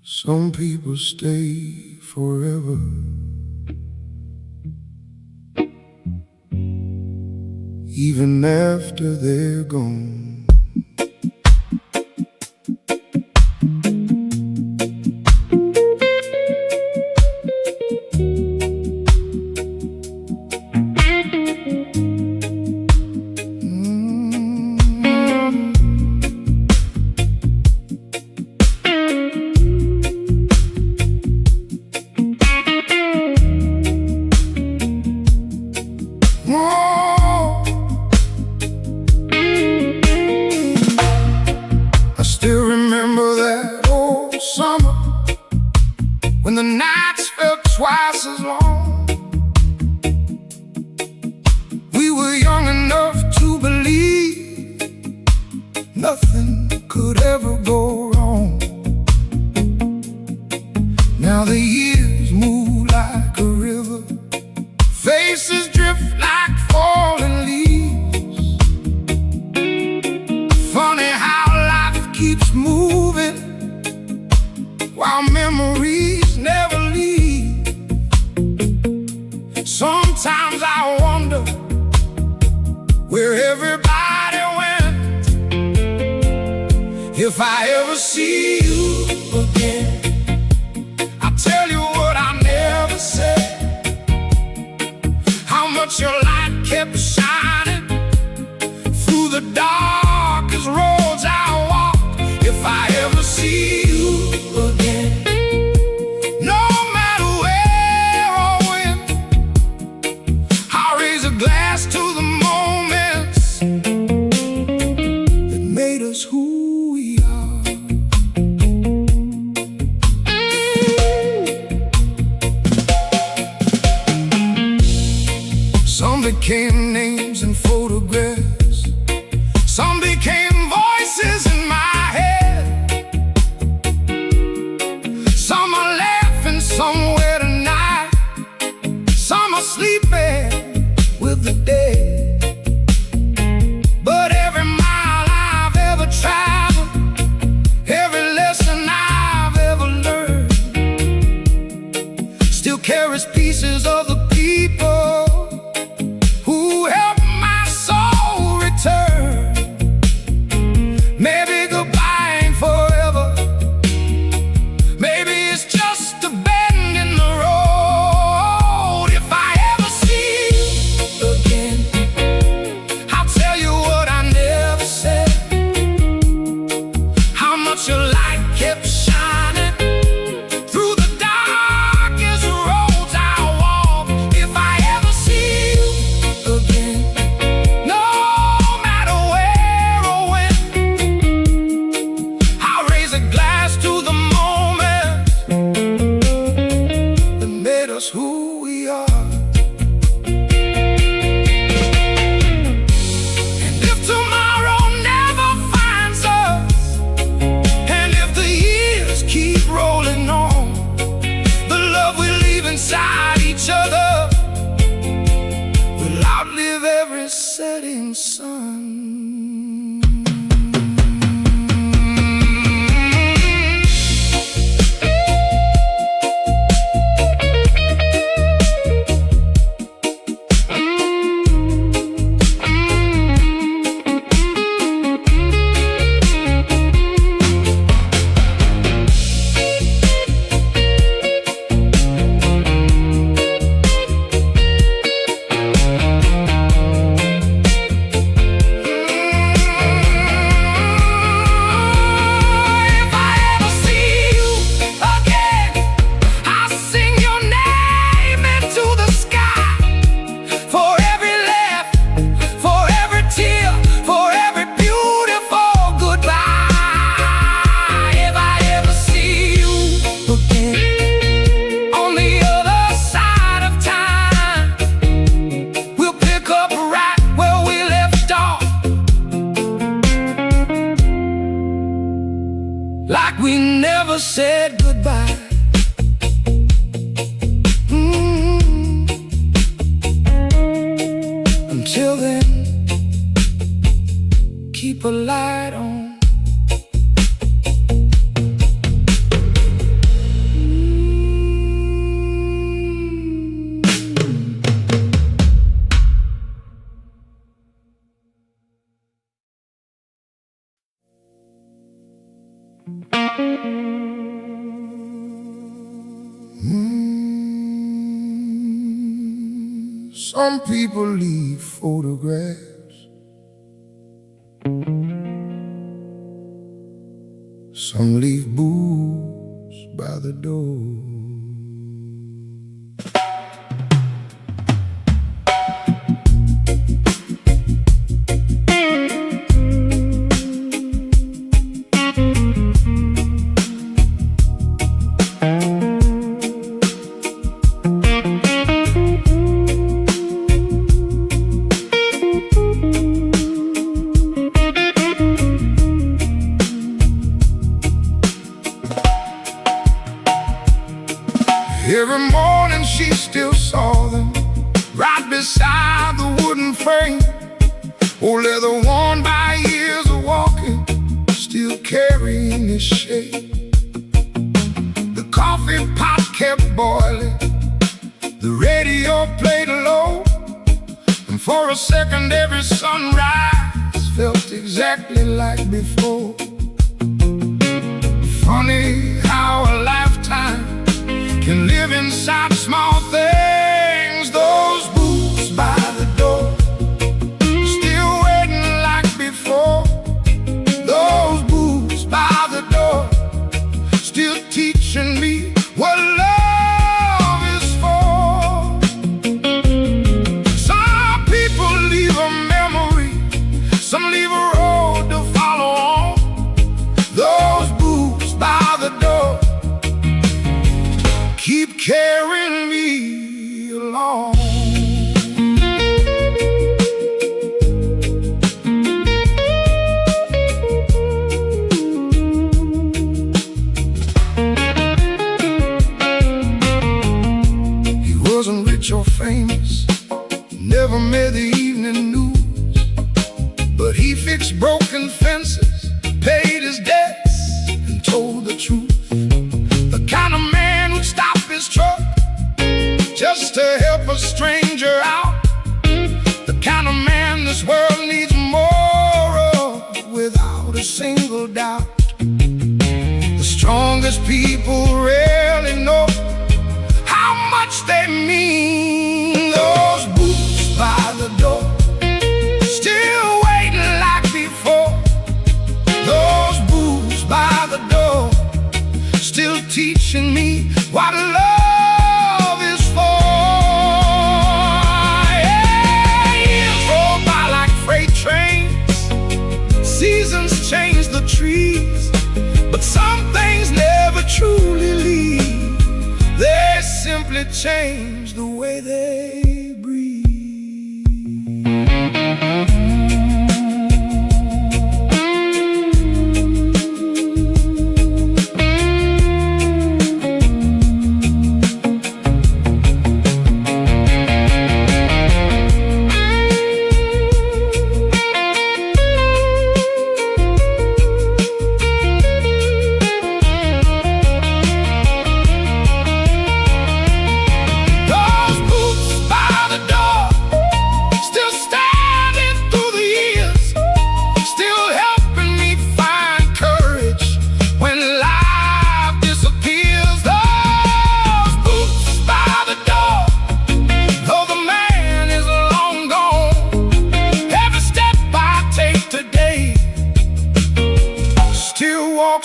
Some people stay forever. Even after they're gone. Summer, when the nights felt twice as long. We were young enough to believe nothing could ever go wrong. Now the years move like a river, faces drift like falling leaves. Funny how life keeps moving while memories never leave. Sometimes I wonder where everybody went. If I ever see you again, I'll tell you what I never said. How much your light kept shining through the darkest roads I walked. If I ever see you again, no matter where or when, I'll raise a glass to the moments that made us who we are. Some became names and photographs, some became voices in my head. Some are laughing somewhere tonight, some are sleeping with the dead. But every mile I've ever traveled, every lesson I've ever learned, still carries pieces of the people who helped my soul return. Maybe goodbye ain't forever, maybe it's just a bend in the road. If I ever see you again, I'll tell you what I never said. How much your light kept shining through the darkest roads I walked. Some people leave photographs, some leave booze by the door. Every morning she still saw them right beside the wooden frame. Old leather worn by years of walking, still carrying his shape. The coffee pot kept boiling, the radio played low, and for a second every sunrise felt exactly like before. Funny how a lifetime can live inside small things. Those boots by the door, still waiting like before. Those boots by the door, still teaching me what love is for. Some people leave a memory, some leave a road to follow on. Those boots by the door keep carrying me along. He wasn't rich or famous, never made the evening news, but he fixed broken fences, paid his debts, and told the truth. The kind of man who'd stop his truck just to help a stranger out. The kind of man this world needs more of, without a single doubt. The strongest people rarely know how much they mean. Those boots by the door, still waiting like before. Those boots by the door, still teaching me what love is for. Yeah, years roll by like freight trains, seasons change the trees, but some things never truly leave. They simply change the way they breathe.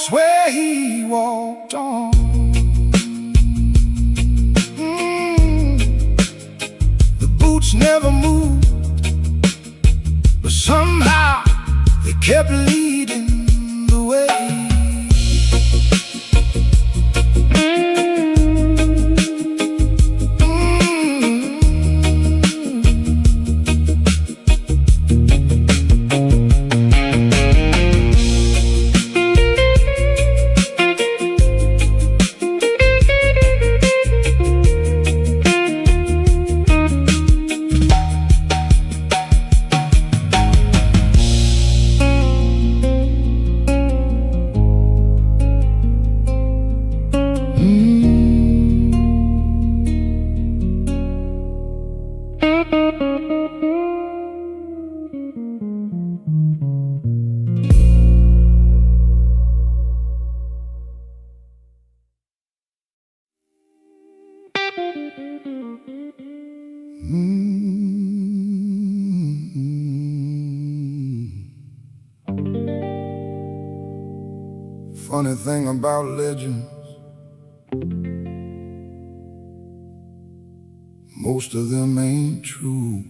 Where he walked on. The boots never moved, but somehow they kept leading the way. Funny thing about legends, most of them ain't true.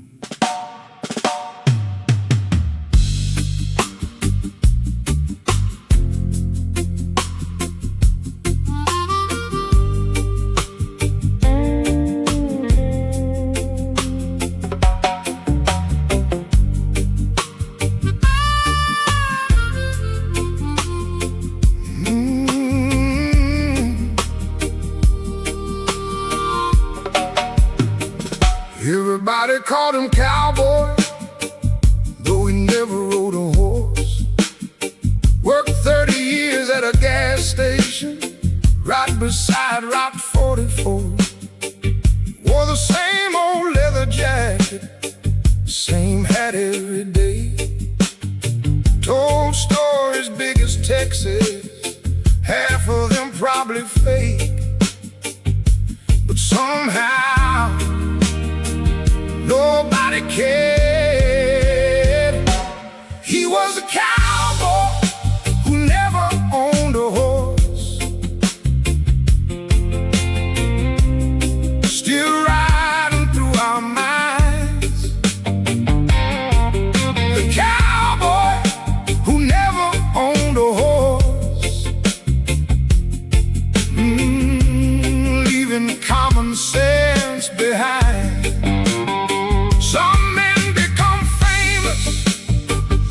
Everybody called him cowboy, though he never rode a horse. Worked 30 years at a gas station, right beside Route 44. Wore the same old leather jacket, same hat every day. Told stories big as Texas, half of them probably fake. But somehow nobody cared. He was a cowboy who never owned a horse, still riding through our minds. The cowboy who never owned a horse, leaving common sense behind. Some men become famous,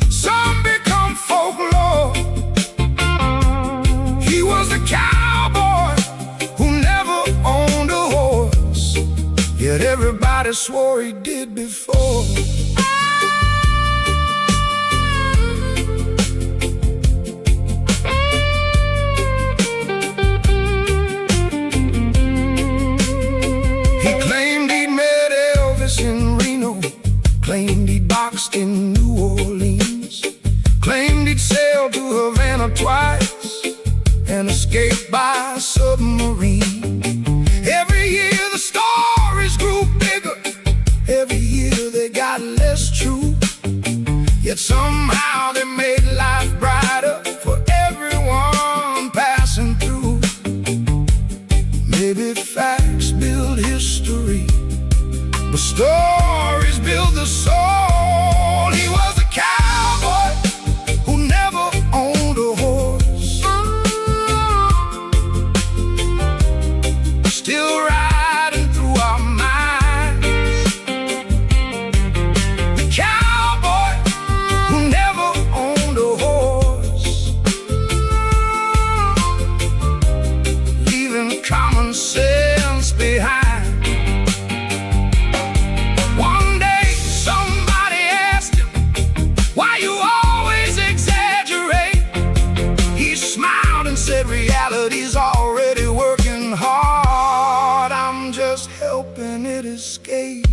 some become folklore. He was a cowboy who never owned a horse, yet everybody swore he did before. He claimed he'd met Elvis in Reno, claimed he'd boxed in New Orleans, claimed he'd sailed to Havana twice and escaped by submarine. Every year the stories grew bigger, every year they got less true, yet somehow they made life brighter for everyone passing through. Maybe facts build history, but stories build the soul. He was a cowboy who never owned a horse, still riding through our minds. The cowboy who never owned a horse, leaving common sense behind. One day somebody asked him, "Why you always exaggerate?" He smiled and said, "Reality's already working hard. I'm just helping it escape."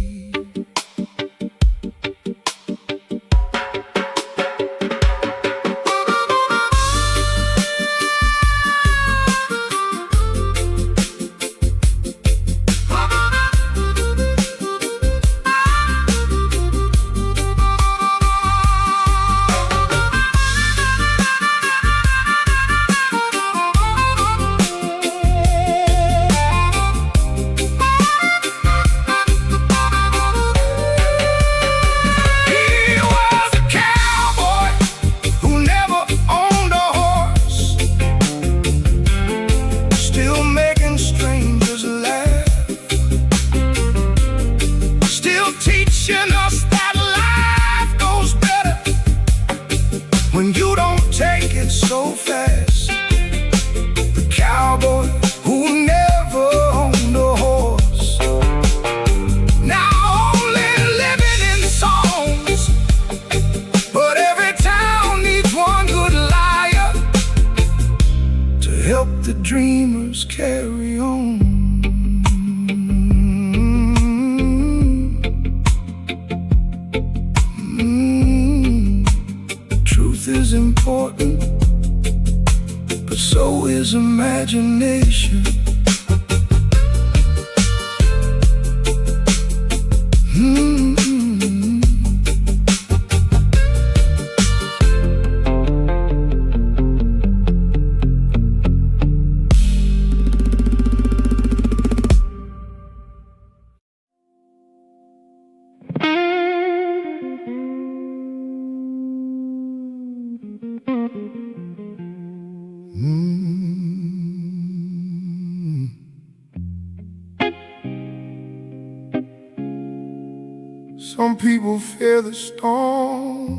Some people fear the storm.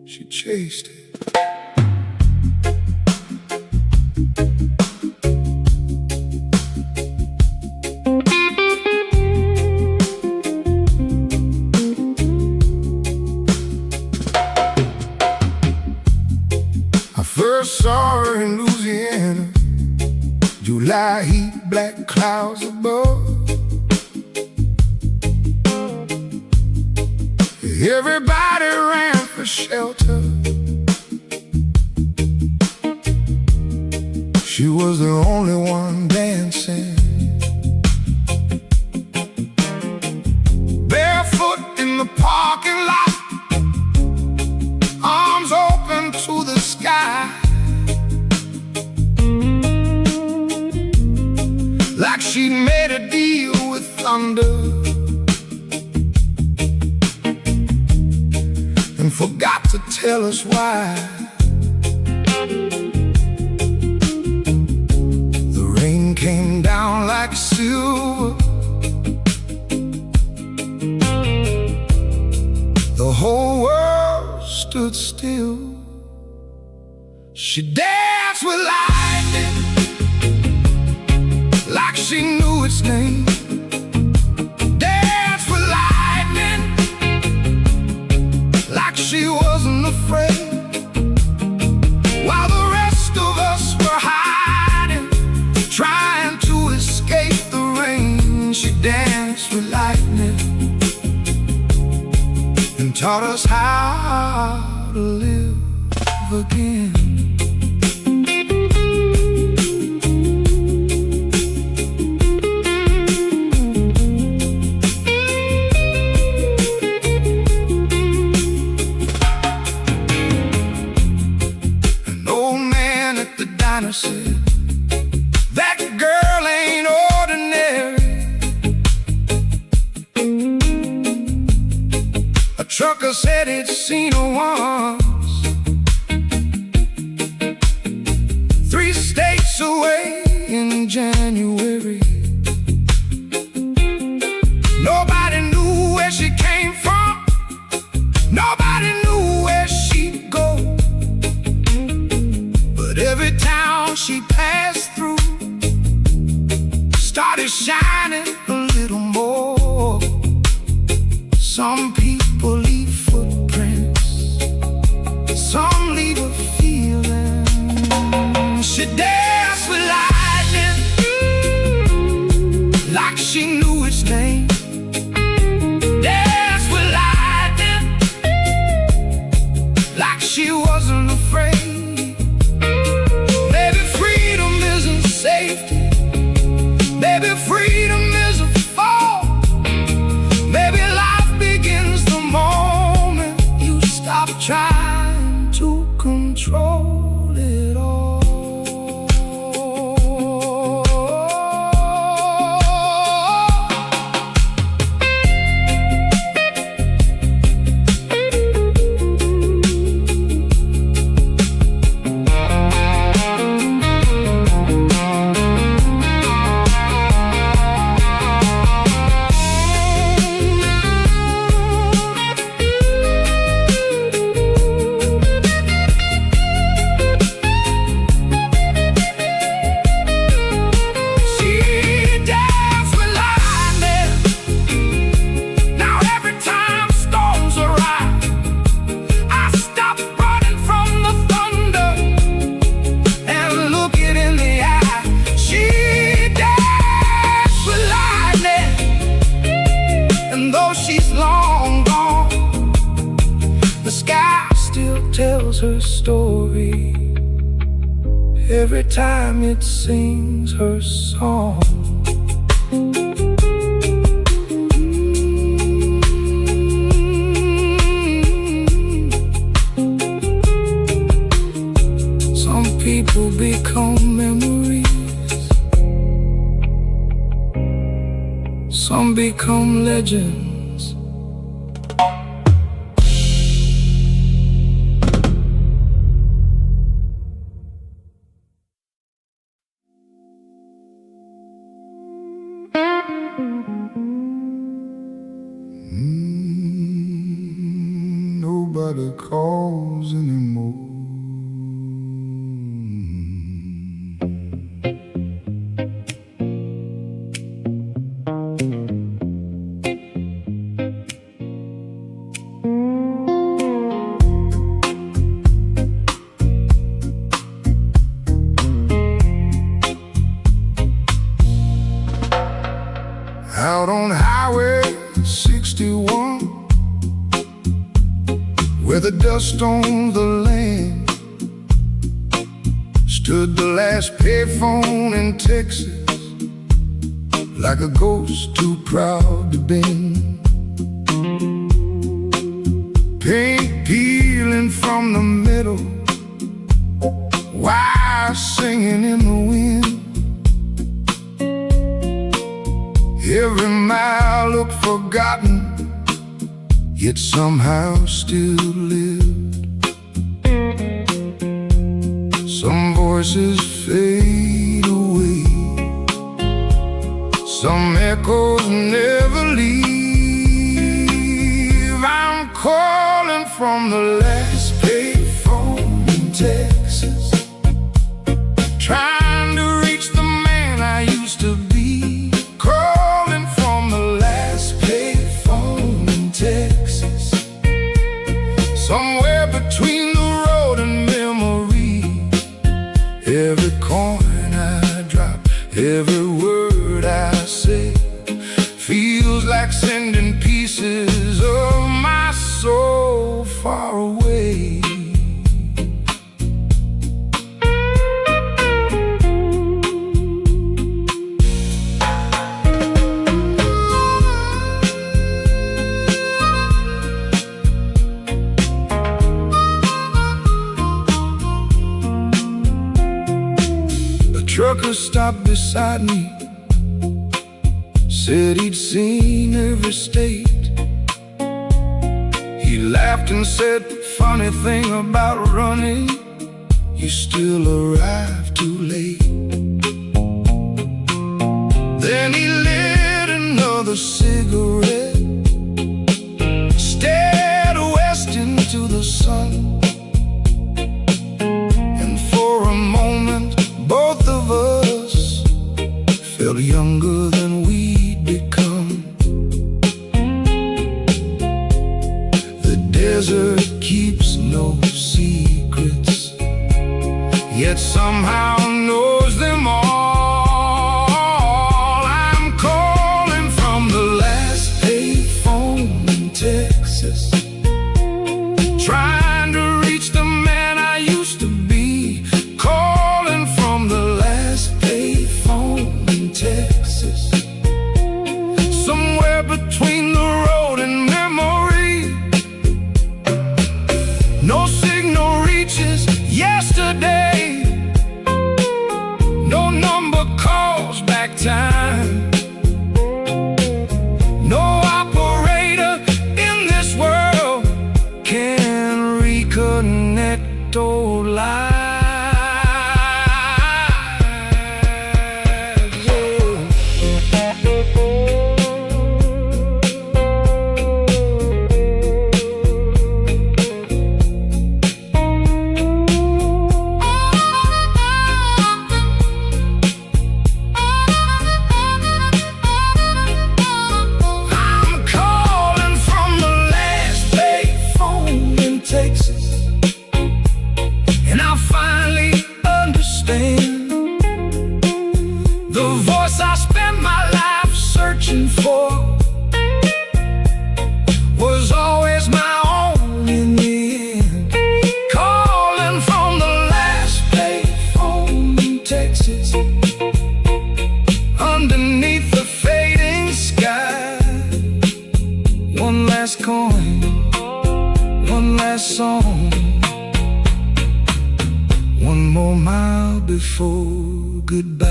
She chased it. I first saw her in Louisiana, July heat, black clouds above. Everybody ran for shelter. She was the only one dancing, barefoot in the parking lot, arms open to the sky, like she'd made a deal with thunder and forgot to tell us why. The rain came down like silver. The whole world stood still. She danced with lightning, like she knew its name. Danced with lightning, like she wasn't afraid. While the rest of us were hiding, trying to escape the rain, she danced with lightning and taught us how to live again. Said, that girl ain't ordinary. A trucker said he'd seen her once, 3 states away in January. Nobody knew where she came from. Nobody knew where she'd go. But every town she passed through started shining a little more. Some people leave footprints, some leave a feeling. She danced with lightning, like she knew its name. Danced with lightning, like she wasn't afraid. Safety. Maybe freedom is a fall. Maybe life begins the moment you stop trying to control it all. Her story every time it sings her song. Some people become memories, some become legends. nobody calls anymore. Out on Highway 61, where the dust on the land, stood the last payphone in Texas, like a ghost too proud to bend. Paint peeling from the middle, wires singing in the wind. Every mile looked forgotten, yet somehow still lived. Some voices fade away, some echoes never leave. I'm calling from the last payphone in Texas, trying to reach the man I used to be. Calling from the last payphone in Texas, somewhere between the road and memory. Every coin I drop, every word I say, feels like sending pieces of my soul far away. Trucker stopped beside me, said he'd seen every state. He laughed and said, funny thing about running, you still arrive too late. Then he lit another cigarette, stared west into the sun, and for a moment both of us felt younger than we'd become. The desert keeps no secrets, yet somehow knows them all. I'm calling from the last payphone in Texas, trying to reach the man I used to be. Calling from the last payphone in Texas, somewhere between the road and memory. No signal reaches yesterday, no number calls back time, no operator in this world can reconnect old lives. The voice I spent my life searching for was always my own in the end. Calling from the last payphone in Texas, underneath the fading sky. One last coin, one last song, one more mile before goodbye.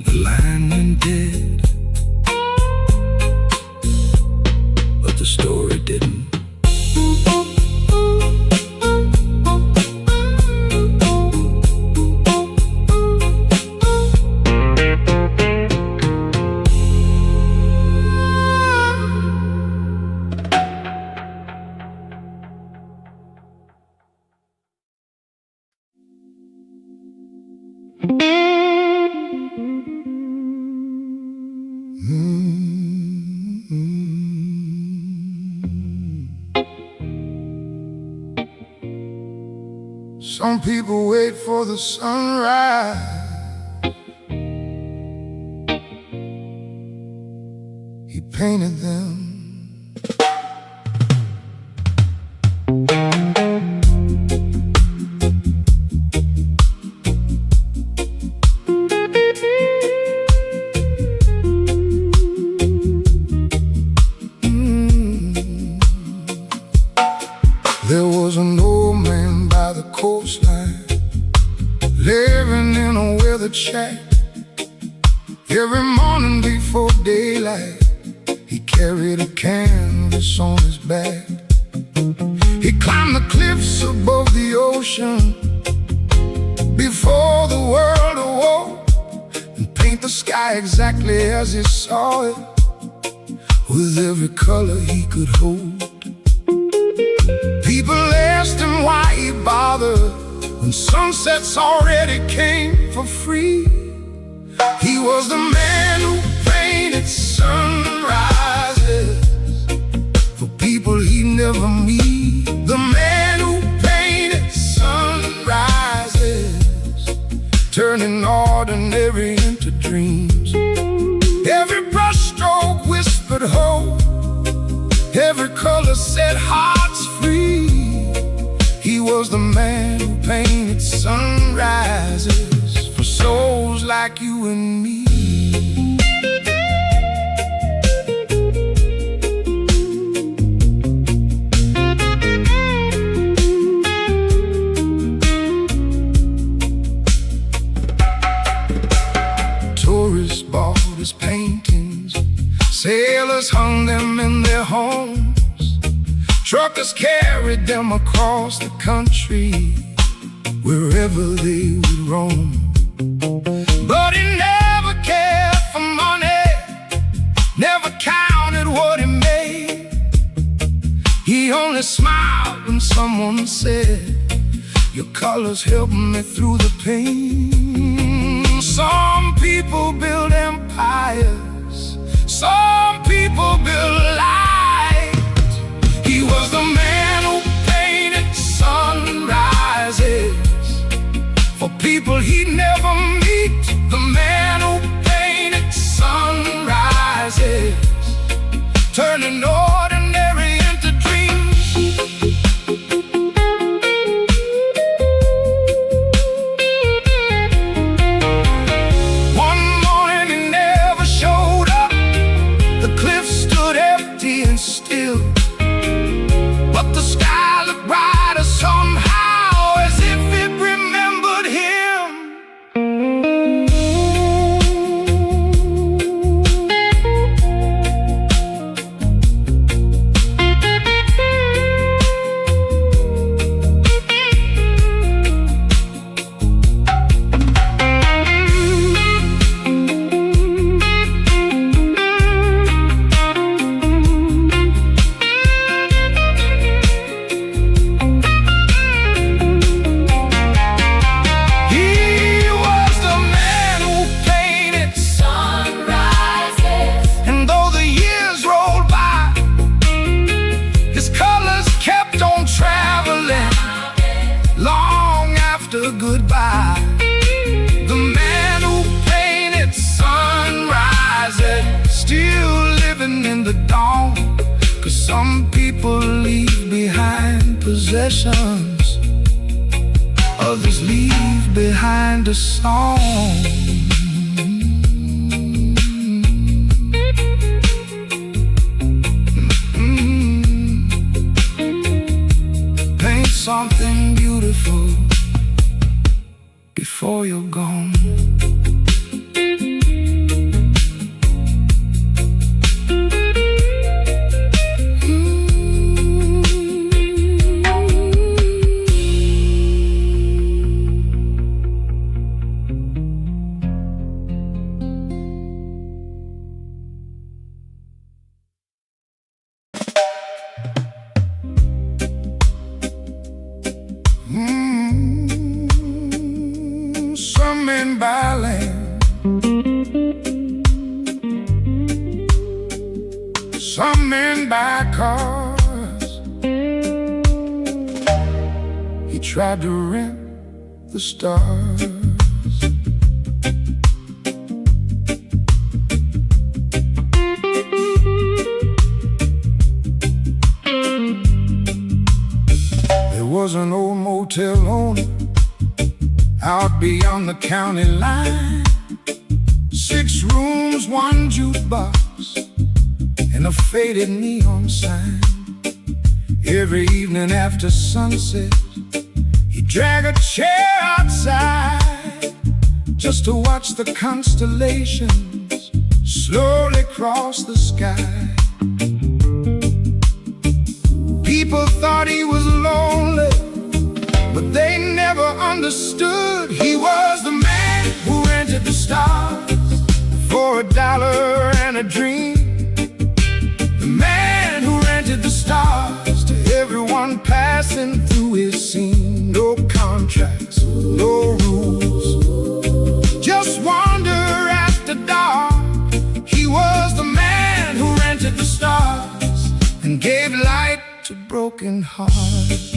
The line went dead, but the story didn't. Some people wait for the sunrise. He painted them. There was an old man by the coastline, living in a weathered shack. Every morning before daylight, he carried a canvas on his back. He climbed the cliffs above the ocean before the world awoke, and paint the sky exactly as he saw it, with every color he could hold. People asked him why he bothered when sunsets already came for free. He was the man who painted sunrises for people he'd never meet. The man who painted sunrises, turning ordinary into dreams. Every brushstroke whispered hope, every color set hearts free. He was the man who painted sunrises for souls like you and me. Tourists bought his paintings, sailors hung them in their homes, truckers carried them across the country, wherever they would roam. But he never cared for money, never counted what he made. He only smiled when someone said, "Your colors help me through the pain." Some people build empires, some people build light. He was the man who painted sunrises for people he'd never meet. The man who painted sunrises, turning ordinary into dreams. One morning he never showed up. The cliff stood empty and still, but the sky looked brighter somehow, as if it remembered him. Goodbye. The man who painted sunrises, still living in the dawn. 'Cause some people leave behind possessions, others leave behind a song. Paint something beautiful before you're gone. Some men buy land, some men buy cars. He tried to rent the stars. There was an old motel owner out beyond the county line. 6 rooms, 1 jukebox, and a faded neon sign. Every evening after sunset, he'd drag a chair outside just to watch the constellations slowly cross the sky. People thought he was lonely, but they never understood. He was the man who rented the stars for $1 and a dream. The man who rented the stars to everyone passing through his scene. No contracts, no rules, just wonder after dark. He was the man who rented the stars and gave light to broken hearts.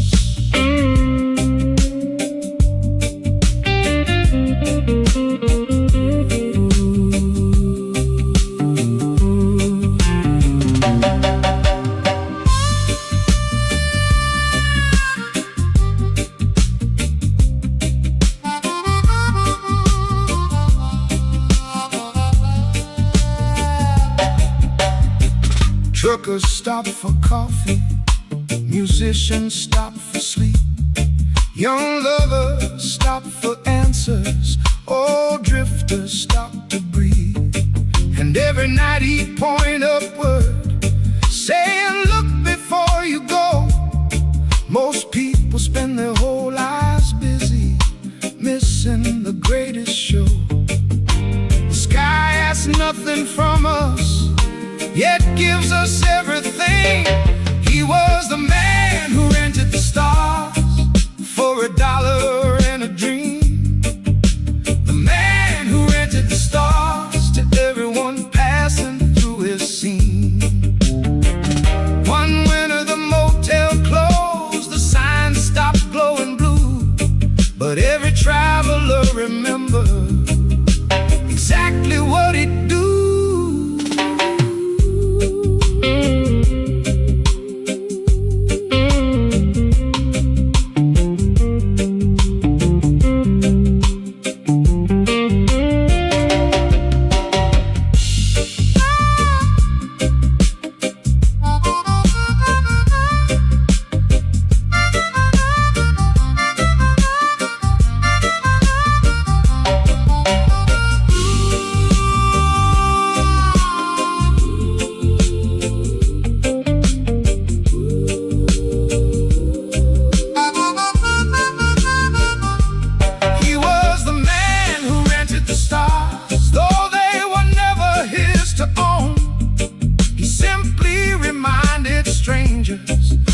Truckers stop for coffee, musicians stop for sleep, young lovers stop for answers, old drifters stop to breathe. And every night he'd point upward, saying, look before you go. Most people spend their whole lives busy, missing the greatest show. The sky asks nothing from us, yet gives us everything. He was the man who rented the stars for $1 and a dream. The man who rented the stars to everyone passing through his scene. One winter the motel closed, the sign stopped glowing blue, but every traveler remembered exactly what he'd do.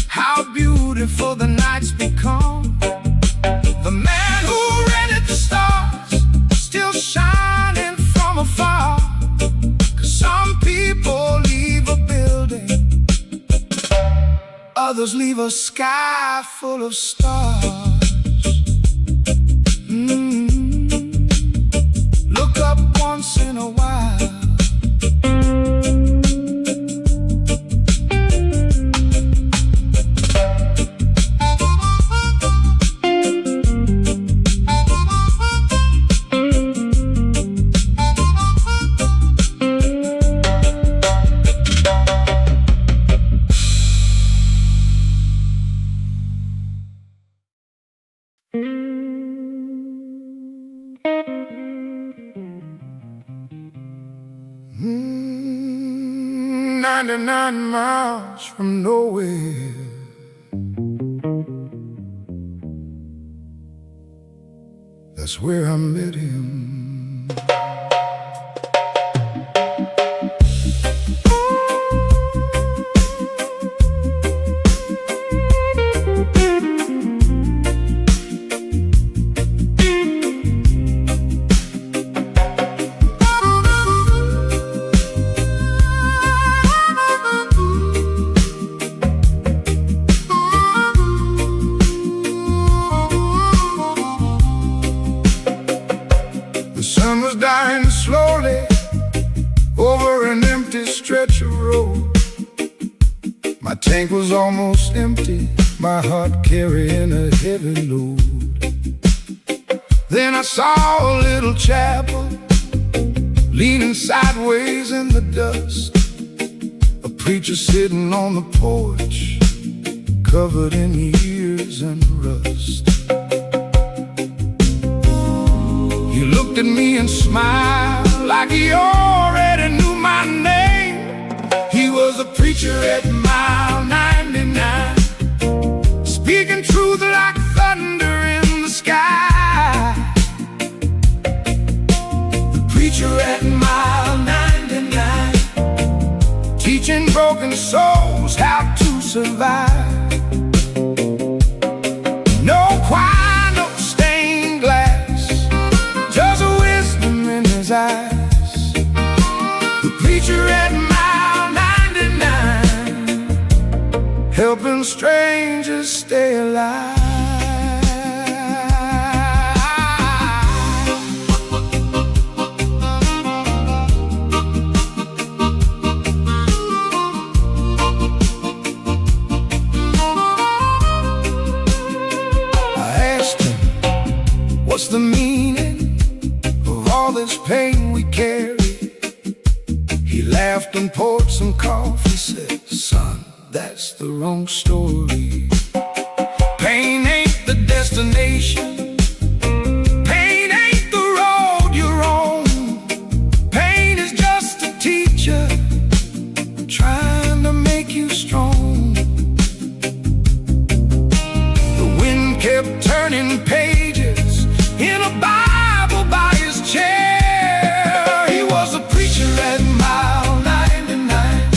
How beautiful the nights become. The man who rented the stars, still shining from afar. 'Cause some people leave a building, others leave a sky full of stars. Look up once in a while. Mm, 99 miles from nowhere, that's where I met him. tank was almost empty, my heart carrying a heavy load. Then I saw a little chapel leaning sideways in the dust, a preacher sitting on the porch, covered in years and rust. He looked at me and smiled like he already knew my name. He was a preacher at mile 99, speaking truth like thunder in the sky. The preacher at mile 99, teaching broken souls how to survive. No choir, no stained glass, just wisdom in his eyes. The preacher at mile 99, helping strangers stay alive. What's the meaning of all this pain we carry? He laughed and poured some coffee, said, son, that's the wrong story. Pain ain't the destination, pain ain't the road you're on. Pain is just a teacher trying to make you strong. The wind kept turning pages in a Bible by his chair. He was a preacher at mile 99,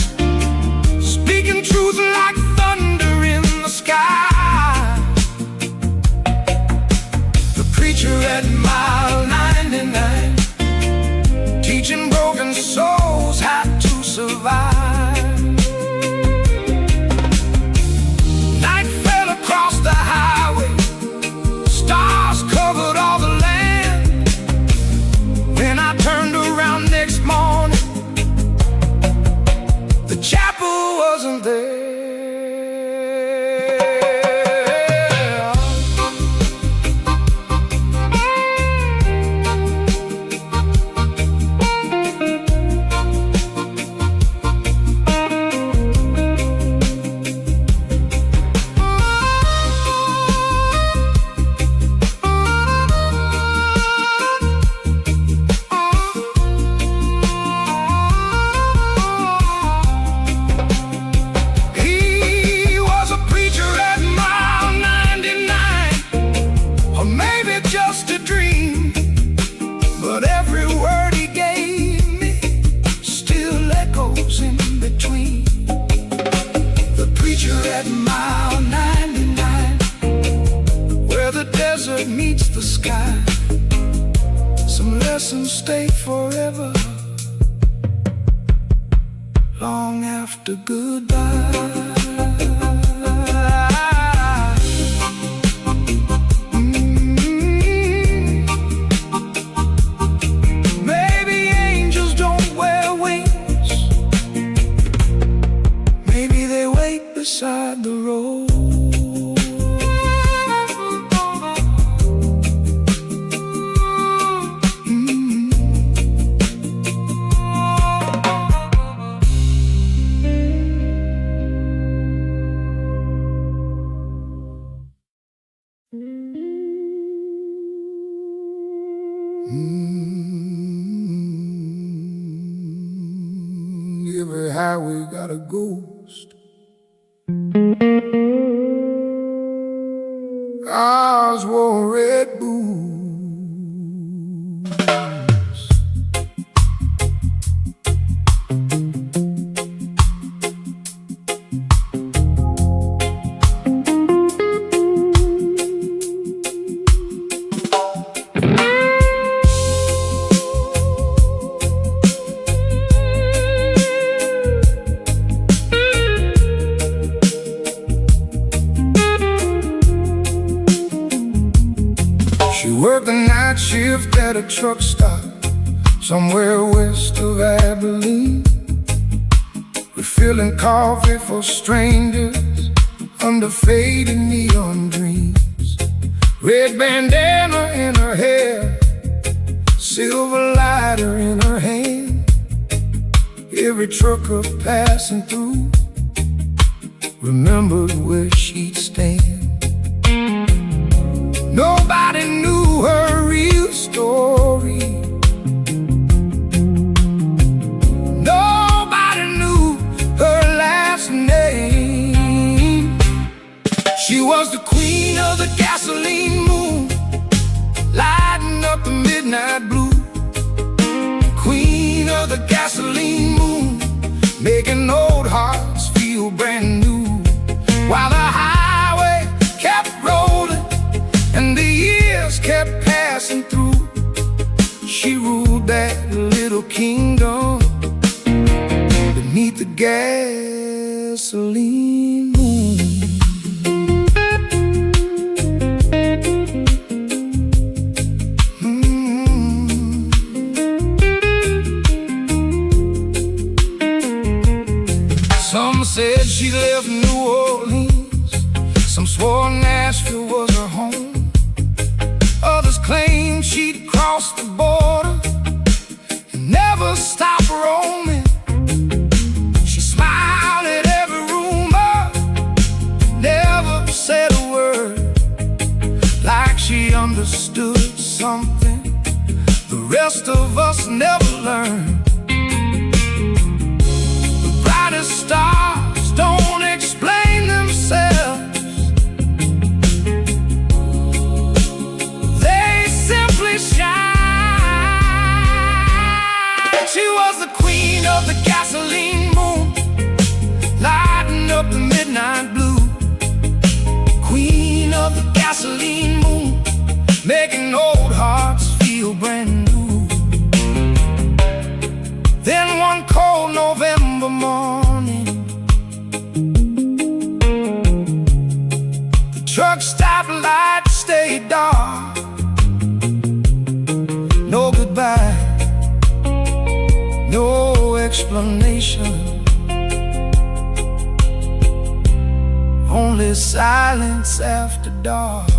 speaking truth like thunder in the sky. The preacher at mile 99, teaching broken souls how to survive. Night fell across the highway, stars covered all the land. When I turned around next morning, the chapel wasn't there. Meets the sky, some lessons stay forever, long after goodbye. Maybe angels don't wear wings, maybe they wait beside the road. Every highway got a ghost. Ours wore red boots. Worked the night shift at a truck stop somewhere west of Abilene. Spilling coffee for strangers under fading neon dreams. Red bandana in her hair, silver lighter in her hand. Every trucker passing through remembered where she'd stand. Nobody knew her real story. Nobody knew her last name. She was the queen of the gasoline moon, lighting up the midnight blue. Queen of the gasoline moon, making old hearts feel brand new. While the highway kept rolling and the years kept passing through, she ruled that little kingdom beneath the gasoline moon. Some said she left New Orleans, some swore Nashville was her home. Others claimed she'd crossed the border and never stopped roaming. She smiled at every rumor, never said a word, like she understood something the rest of us never learned. Stars don't explain themselves, they simply shine. She was the queen of the gasoline moon, lighting up the midnight blue. Queen of the gasoline moon, making old hearts feel brand new. Then one cold November morning, the truck stoplight stayed dark. No goodbye, no explanation, only silence after dark.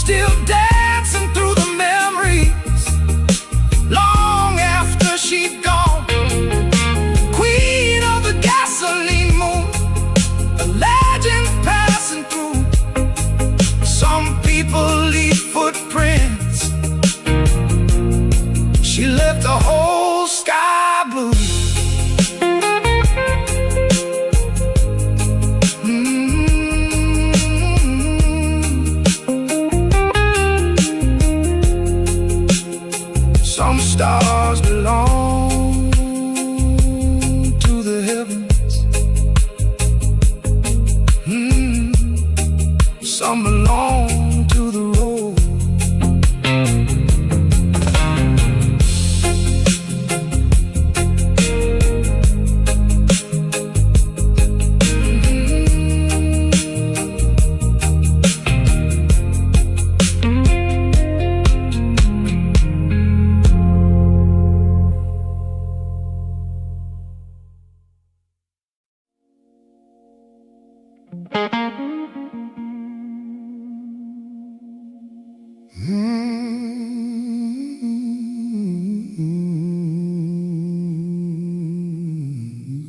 Still dancing through the memories long after she'd gone. Queen of the gasoline moon, a legend passing through. Some people leave footprints, she left the whole sky blue. Some stars belong to the heavens, some belong to the road.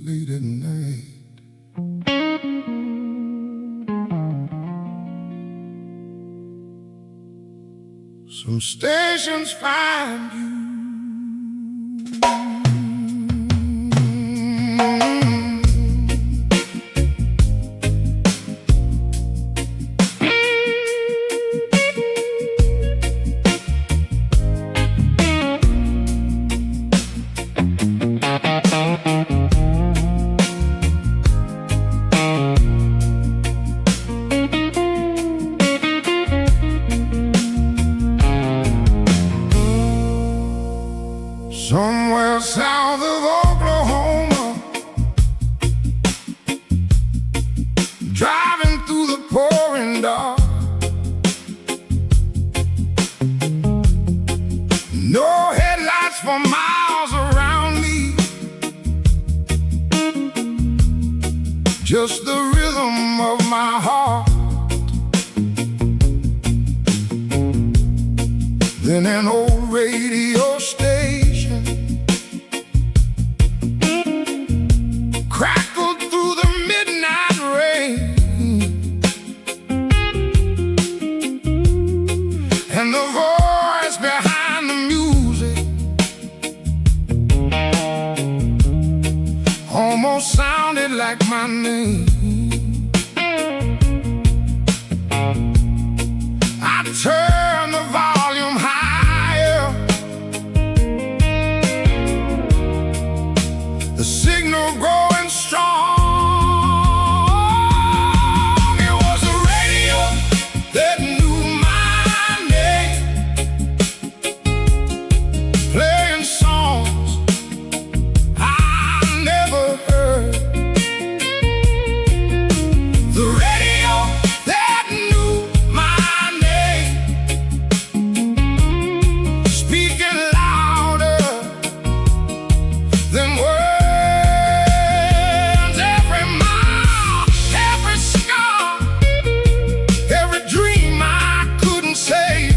Late at night, some stations find you. Somewhere south of Oklahoma, driving through the pouring dark. No headlights for miles around me, just the rhythm of my heart. Then an old radio station crackled through the midnight rain, and the voice behind the music almost sounded like my name. I turned the volume higher, the signal growing strong. It was the radio that knew my name, playing songs I never heard. The radio that knew my name, speaking louder than words. Every mile, every scar, every dream I couldn't say.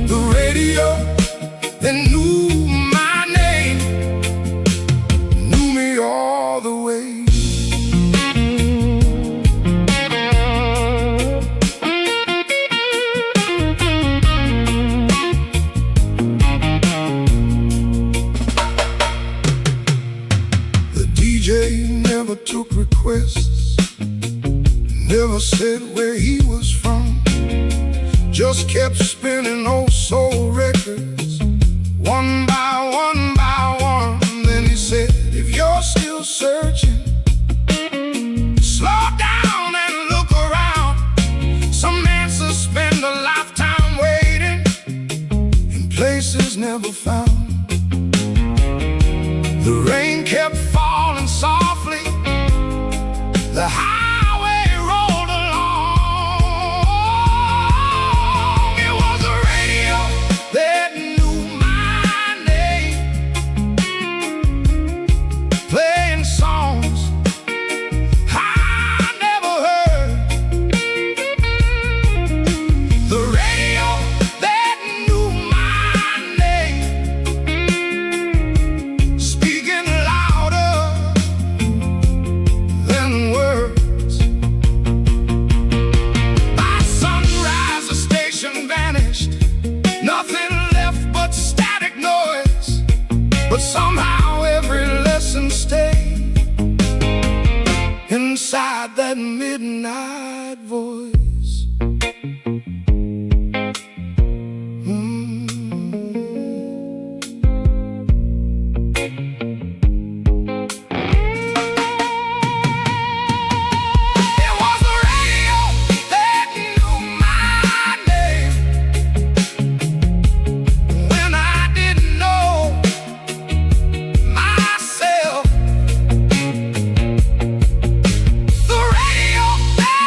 The radio that knew my name knew me all the way. The DJ never took requests, never said where he was from, just kept spinning old soul records, one by one by one. Then he said, if you're still searching, slow down and look around. Some answers spend a lifetime waiting in places never found. The rain kept falling softly, the highway rolled along. It was the radio that knew my name, playing songs I never heard. The radio that knew my name, speaking louder than words. By sunrise the station vanished, nothing left but static noise. But somehow every lesson stayed inside that midnight voice. It was the radio that knew my name when I didn't know myself. The radio that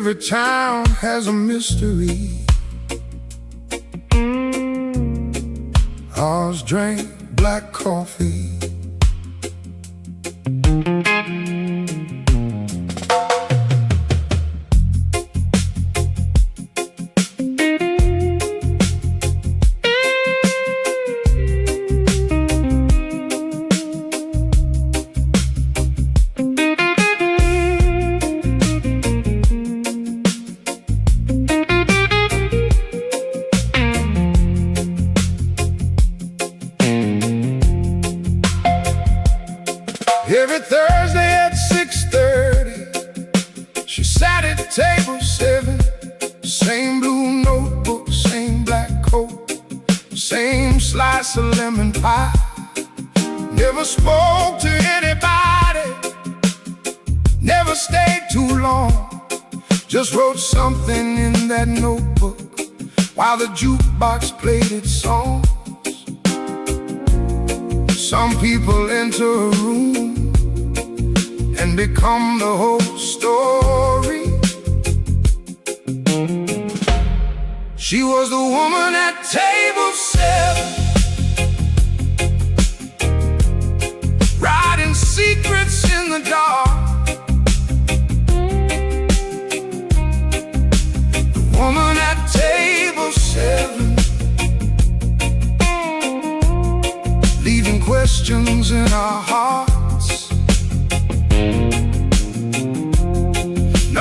Every town has a mystery. Ours drank black coffee. Every Thursday at 6:30, she sat at table 7. Same blue notebook, same black coat, same slice of lemon pie. Never spoke to anybody, never stayed too long. Just wrote something in that notebook while the jukebox played its songs. Some people enter a room and become the whole story. She was the woman at table 7, writing secrets in the dark. The woman at table 7, leaving questions in our hearts.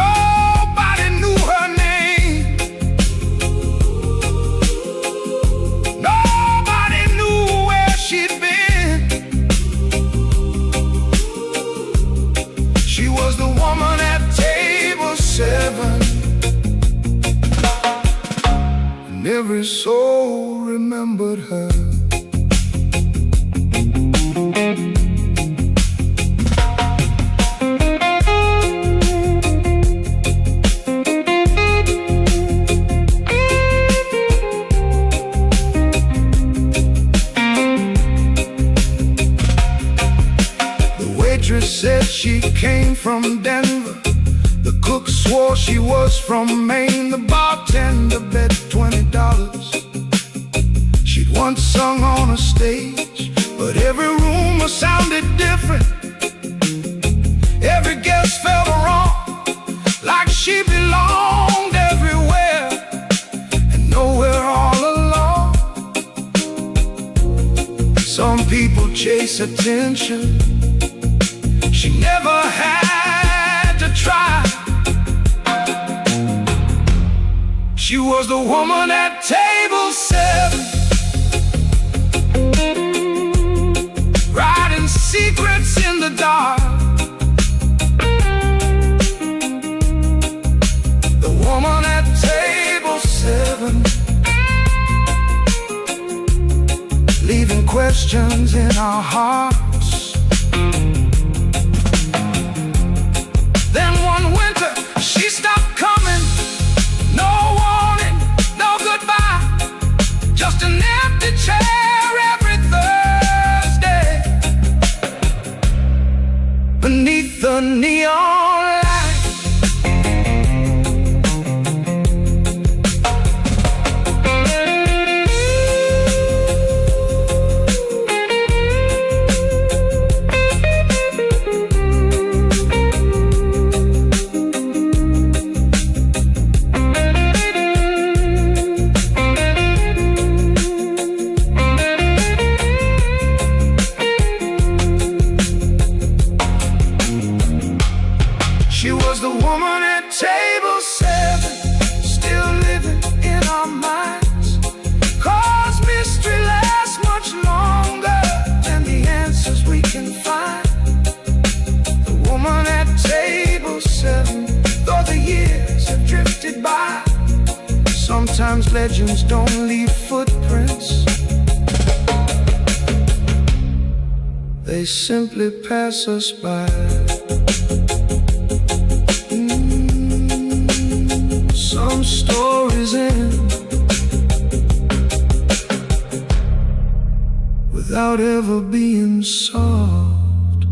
Nobody knew her name. Nobody knew where she'd been. She was the woman at table 7, and every soul remembered her. Said she came from Denver. The cook swore she was from Maine. The bartender bet $20 she'd once sung on a stage, but every rumor sounded different. Every guest felt wrong, like she belonged everywhere and nowhere all alone. Some people chase attention she never had to try. She was the woman at table 7, writing secrets in the dark. The woman at table 7, leaving questions in our hearts. Then one winter, she stopped coming. No warning, no goodbye, just an empty chair every Thursday beneath the neon light. She was the woman at table 7, still living in our minds. 'Cause mystery lasts much longer than the answers we can find. The woman at table 7, though the years have drifted by, sometimes legends don't leave footprints. They simply pass us by. Some stories end without ever being solved.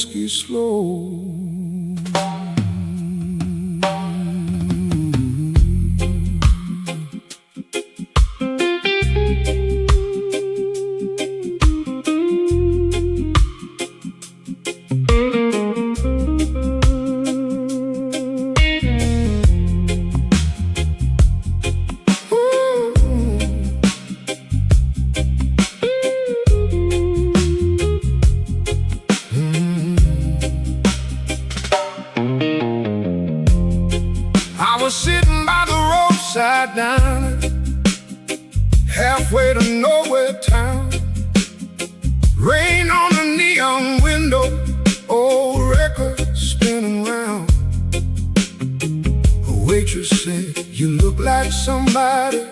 whiskey slow. I was sitting by the roadside down halfway to nowhere town. Rain on the neon window, old record spinning round. A waitress said, "You look like somebody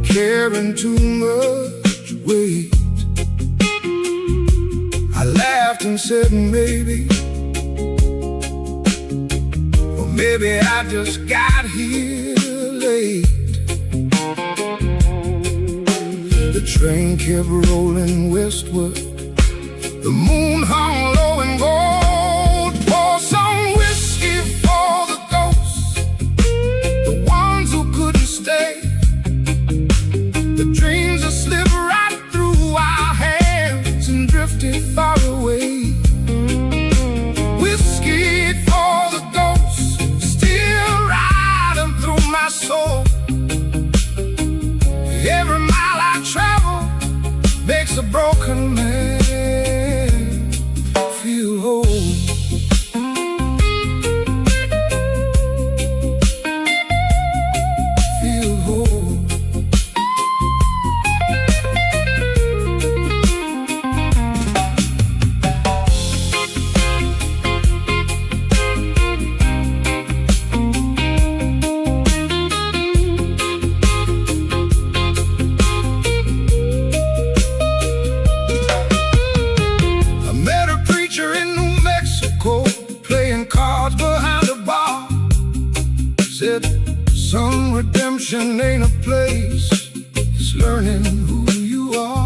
carrying too much weight." I laughed and said, "Maybe I just got here late." The train kept rolling westward. The moon hung low and gold. Pour some whiskey for the ghosts, the ones who couldn't stay. The dreams that slipped right through our hands and drifted far away. Whiskey for the ghosts, my soul. Every mile I travel makes a broken man feel whole. Feel whole. Said, "Some redemption ain't a place, it's learning who you are."